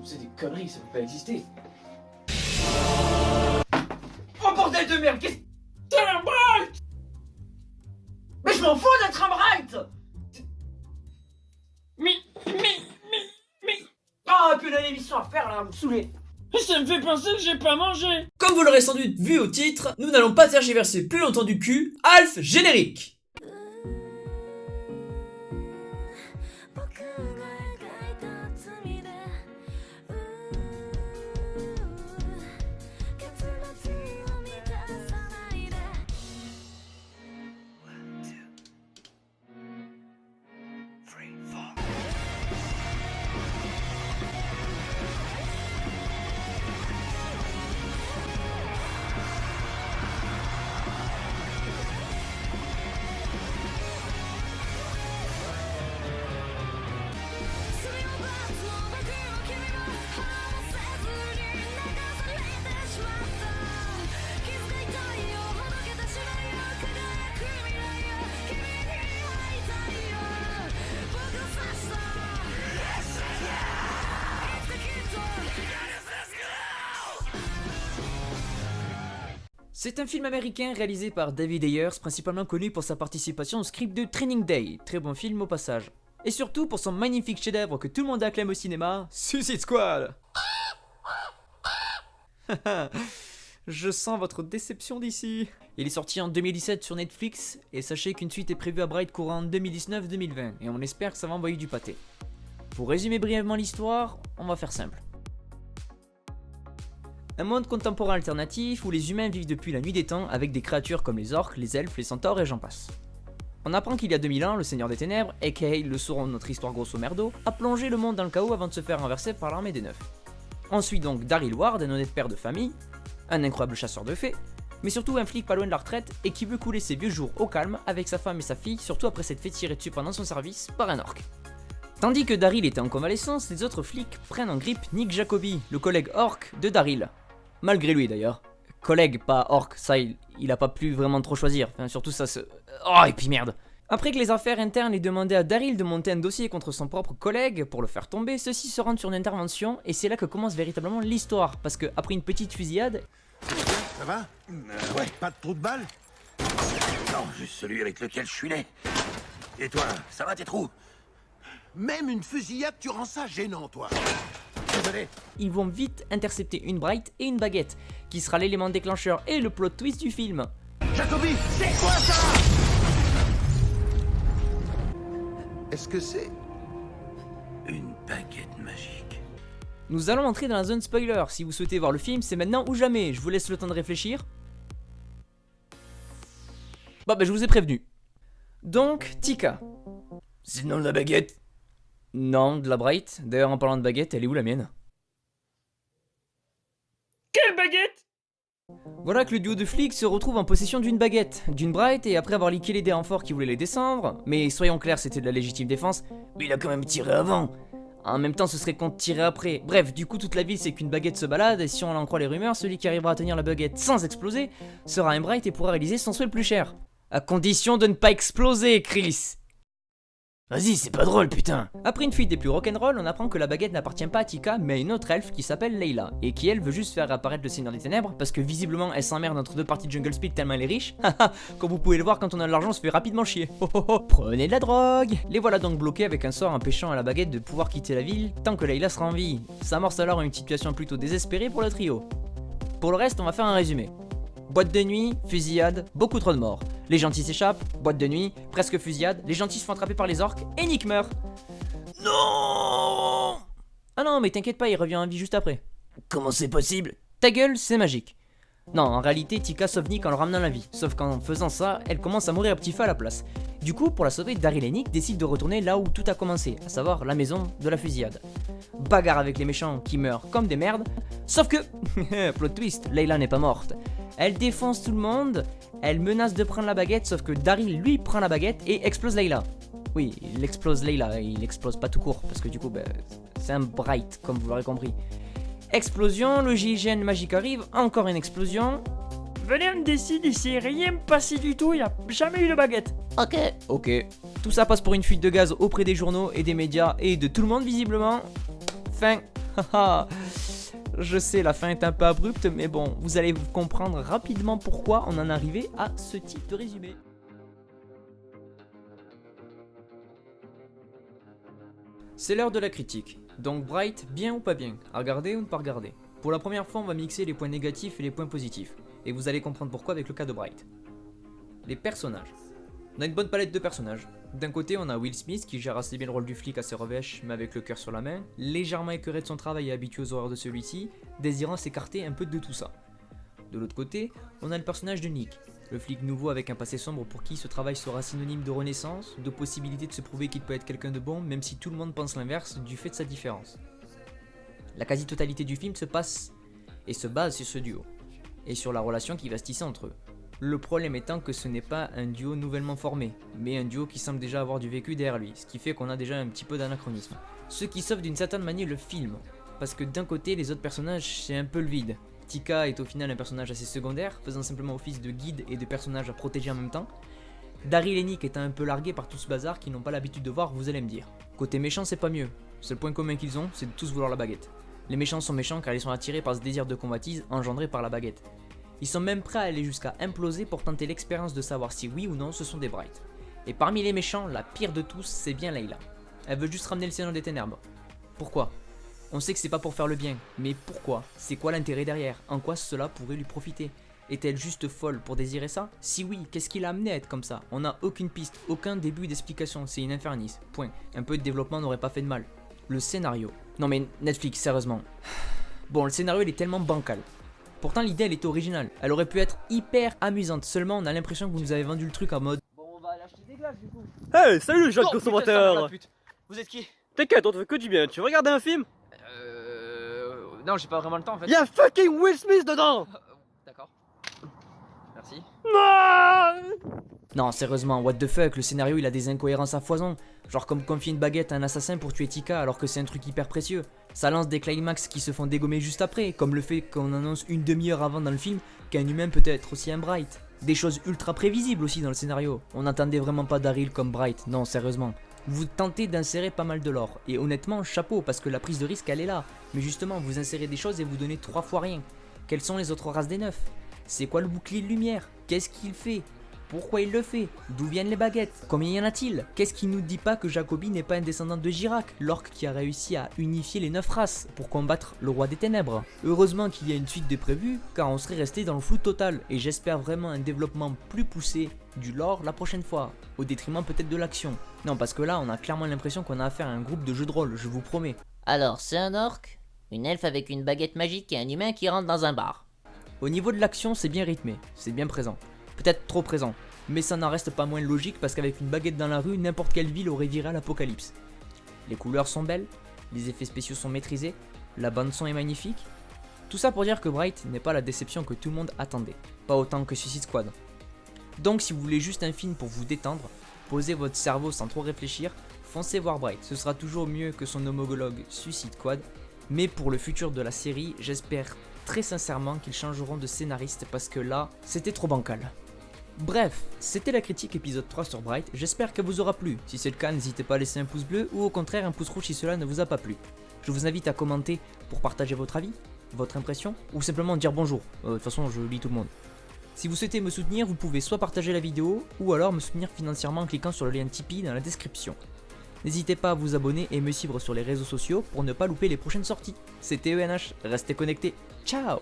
C'est des conneries, ça peut pas exister. Oh bordel de merde, qu'est-ce que c'est un bright? Mais je m'en fous d'être un bright. Mais... Ah, puis on a une émission à faire là, vous me saoulez. Ça me fait penser que j'ai pas mangé. Comme vous l'aurez sans doute vu au titre, nous n'allons pas tergiverser plus longtemps du cul. Alf, générique. C'est un film américain réalisé par David Ayers, principalement connu pour sa participation au script de Training Day, très bon film au passage. Et surtout pour son magnifique chef-d'œuvre que tout le monde acclame au cinéma, Suicide Squad. Je sens votre déception d'ici. Il est sorti en 2017 sur Netflix, et sachez qu'une suite est prévue à Bright courant 2019-2020, et on espère que ça va envoyer du pâté. Pour résumer brièvement l'histoire, on va faire simple. Un monde contemporain alternatif où les humains vivent depuis la nuit des temps avec des créatures comme les orques, les elfes, les centaures et j'en passe. On apprend qu'il y a 2000 ans, le Seigneur des Ténèbres, aka le sauron de notre histoire grosso merdo, a plongé le monde dans le chaos avant de se faire renverser par l'armée des Neufs. Ensuite donc Daryl Ward, un honnête père de famille, un incroyable chasseur de fées, mais surtout un flic pas loin de la retraite et qui veut couler ses vieux jours au calme avec sa femme et sa fille, surtout après s'être fait tirer dessus pendant son service par un orc. Tandis que Daryl était en convalescence, les autres flics prennent en grippe Nick Jacoby, le collègue orc de Daryl. Malgré lui d'ailleurs. Collègue, pas orc, ça il a pas pu vraiment trop choisir. Enfin, surtout ça se... Oh, et puis merde. Après que les affaires internes aient demandé à Daryl de monter un dossier contre son propre collègue pour le faire tomber, ceux-ci se rendent sur une intervention et c'est là que commence véritablement l'histoire. Parce que après une petite fusillade... Ça va? Ouais, pas de trou de balle? Non, juste celui avec lequel je suis né. Et toi, ça va tes trous? Même une fusillade, tu rends ça gênant, toi. Désolé. Ils vont vite intercepter une bright et une baguette, qui sera l'élément déclencheur et le plot twist du film. Jacoby, c'est quoi ça? Est-ce que c'est... Une baguette magique. Nous allons entrer dans la zone spoiler, si vous souhaitez voir le film, c'est maintenant ou jamais, je vous laisse le temps de réfléchir. Bah je vous ai prévenu. Donc, Tika. C'est le nom de la baguette? Non, de la bright. D'ailleurs, en parlant de baguette, elle est où la mienne? Quelle baguette? Voilà que le duo de flics se retrouve en possession d'une baguette, d'une bright, et après avoir liqué les dés renforts qui voulaient les descendre, mais soyons clairs, c'était de la légitime défense, Mais il a quand même tiré avant. en même temps ce serait contre tirer après. Bref, du coup toute la ville c'est qu'une baguette se balade, et si on en croit les rumeurs, celui qui arrivera à tenir la baguette sans exploser sera un bright et pourra réaliser son souhait le plus cher. À condition de ne pas exploser, Chris. Vas-y, c'est pas drôle, putain. Après une fuite des plus rock'n'roll, on apprend que la baguette n'appartient pas à Tika, mais à une autre elfe qui s'appelle Layla, et qui elle veut juste faire apparaître le Seigneur des Ténèbres, parce que visiblement elle s'emmerde entre deux parties de Jungle Speed tellement elle est riche. Haha, comme vous pouvez le voir, quand on a de l'argent on se fait rapidement chier. Oh oh oh, prenez de la drogue. Les voilà donc bloqués avec un sort empêchant à la baguette de pouvoir quitter la ville tant que Layla sera en vie. Ça amorce alors une situation plutôt désespérée pour le trio. Pour le reste, on va faire un résumé. Boîte de nuit, fusillade, beaucoup trop de morts. Les gentils s'échappent, boîte de nuit, presque fusillade, les gentils se font attraper par les orques et Nick meurt. Non! Ah non, mais t'inquiète pas, il revient en vie juste après. Comment c'est possible? Ta gueule, c'est magique. Non, en réalité, Tika sauve Nick en le ramenant à la vie. Sauf qu'en faisant ça, elle commence à mourir à petit feu à la place. Du coup, pour la sauver, Daryl et Nick décident de retourner là où tout a commencé, à savoir la maison de la fusillade. Bagarre avec les méchants qui meurent comme des merdes. Sauf que, plot twist, Layla n'est pas morte. Elle défonce tout le monde, elle menace de prendre la baguette, sauf que Daryl lui prend la baguette et explose Layla. Oui, il explose Layla, il explose pas tout court, parce que du coup, c'est un bright, comme vous l'aurez compris. Explosion, le GIGN magique arrive, encore une explosion. Venez, on décide, il s'est rien passé du tout, il a jamais eu de baguette. Ok. Tout ça passe pour une fuite de gaz auprès des journaux et des médias et de tout le monde visiblement. Fin. Je sais, la fin est un peu abrupte, mais bon, vous allez comprendre rapidement pourquoi on en est arrivé à ce type de résumé. C'est l'heure de la critique. Donc Bright, bien ou pas bien? À regarder ou ne pas regarder? Pour la première fois, on va mixer les points négatifs et les points positifs. Et vous allez comprendre pourquoi avec le cas de Bright. Les personnages. On a une bonne palette de personnages. D'un côté, on a Will Smith qui gère assez bien le rôle du flic assez revêche, mais avec le cœur sur la main, légèrement écœuré de son travail et habitué aux horreurs de celui-ci, désirant s'écarter un peu de tout ça. De l'autre côté, on a le personnage de Nick, le flic nouveau avec un passé sombre pour qui ce travail sera synonyme de renaissance, de possibilité de se prouver qu'il peut être quelqu'un de bon, même si tout le monde pense l'inverse du fait de sa différence. La quasi-totalité du film se passe et se base sur ce duo, et sur la relation qui va se tisser entre eux. Le problème étant que ce n'est pas un duo nouvellement formé, mais un duo qui semble déjà avoir du vécu derrière lui, ce qui fait qu'on a déjà un petit peu d'anachronisme. Ce qui sauve d'une certaine manière le film, parce que d'un côté les autres personnages c'est un peu le vide. Tika est au final un personnage assez secondaire, faisant simplement office de guide et de personnage à protéger en même temps. Daryl et Nick étant un peu largués par tout ce bazar qu'ils n'ont pas l'habitude de voir, vous allez me dire. Côté méchant c'est pas mieux, le seul point commun qu'ils ont c'est de tous vouloir la baguette. Les méchants sont méchants car ils sont attirés par ce désir de convoitise engendré par la baguette. Ils sont même prêts à aller jusqu'à imploser pour tenter l'expérience de savoir si oui ou non ce sont des Bright. Et parmi les méchants, la pire de tous, c'est bien Layla. Elle veut juste ramener le Seigneur des Ténèbres. Pourquoi? On sait que c'est pas pour faire le bien, mais pourquoi? C'est quoi l'intérêt derrière? En quoi cela pourrait lui profiter? Est-elle juste folle pour désirer ça? Si oui, qu'est-ce qui l'a amené à être comme ça? On n'a aucune piste, aucun début d'explication, c'est une infernice. Point. Un peu de développement n'aurait pas fait de mal. Le scénario. Non mais Netflix, sérieusement. Bon, le scénario il est tellement bancal. Pourtant l'idée elle était originale, elle aurait pu être hyper amusante, seulement on a l'impression que vous nous avez vendu le truc en mode Bon, on va aller acheter des glaces du coup. Hey, salut jeune Oh, consommateur. putain, vous êtes qui? T'inquiète, on te veut que du bien. Tu veux regarder un film? Non, j'ai pas vraiment le temps en fait. Y'a fucking Will Smith dedans. D'accord. Merci. Non, sérieusement, what the fuck, le scénario il a des incohérences à foison. Genre comme confier une baguette à un assassin pour tuer Tika alors que c'est un truc hyper précieux. Ça lance des climax qui se font dégommer juste après, comme le fait qu'on annonce une demi-heure avant dans le film qu'un humain peut être aussi un Bright. Des choses ultra prévisibles aussi dans le scénario. On n'attendait vraiment pas Daryl comme Bright, non sérieusement. Vous tentez d'insérer pas mal de lore, et honnêtement, chapeau, parce que la prise de risque elle est là. Mais justement, vous insérez des choses et vous donnez 3 fois rien. Quelles sont les autres races des 9? C'est quoi le bouclier de lumière? Qu'est-ce qu'il fait? Pourquoi il le fait? D'où viennent les baguettes? Combien y en a-t-il? Qu'est-ce qui nous dit pas que Jacobi n'est pas un descendant de Jirak, l'orc qui a réussi à unifier les 9 races pour combattre le roi des ténèbres? Heureusement qu'il y a une suite de prévue, car on serait resté dans le flou total, et j'espère vraiment un développement plus poussé du lore la prochaine fois, au détriment peut-être de l'action. Non, parce que là on a clairement l'impression qu'on a affaire à un groupe de jeux de rôle, je vous promets. Alors, c'est un orc, une elfe avec une baguette magique et un humain qui rentre dans un bar. Au niveau de l'action, c'est bien rythmé, c'est bien présent. Peut-être trop présent, mais ça n'en reste pas moins logique parce qu'avec une baguette dans la rue, n'importe quelle ville aurait viré à l'apocalypse. Les couleurs sont belles, les effets spéciaux sont maîtrisés, la bande son est magnifique. Tout ça pour dire que Bright n'est pas la déception que tout le monde attendait, pas autant que Suicide Squad. Donc si vous voulez juste un film pour vous détendre, posez votre cerveau sans trop réfléchir, foncez voir Bright, ce sera toujours mieux que son homologue Suicide Squad, mais pour le futur de la série, j'espère très sincèrement qu'ils changeront de scénariste parce que là, c'était trop bancal. Bref, c'était la critique épisode 3 sur Bright, j'espère qu'elle vous aura plu. Si c'est le cas, n'hésitez pas à laisser un pouce bleu ou au contraire un pouce rouge si cela ne vous a pas plu. Je vous invite à commenter pour partager votre avis, votre impression ou simplement dire bonjour. De toute façon, je lis tout le monde. Si vous souhaitez me soutenir, vous pouvez soit partager la vidéo ou alors me soutenir financièrement en cliquant sur le lien Tipeee dans la description. N'hésitez pas à vous abonner et me suivre sur les réseaux sociaux pour ne pas louper les prochaines sorties. C'était ENH, restez connectés, ciao!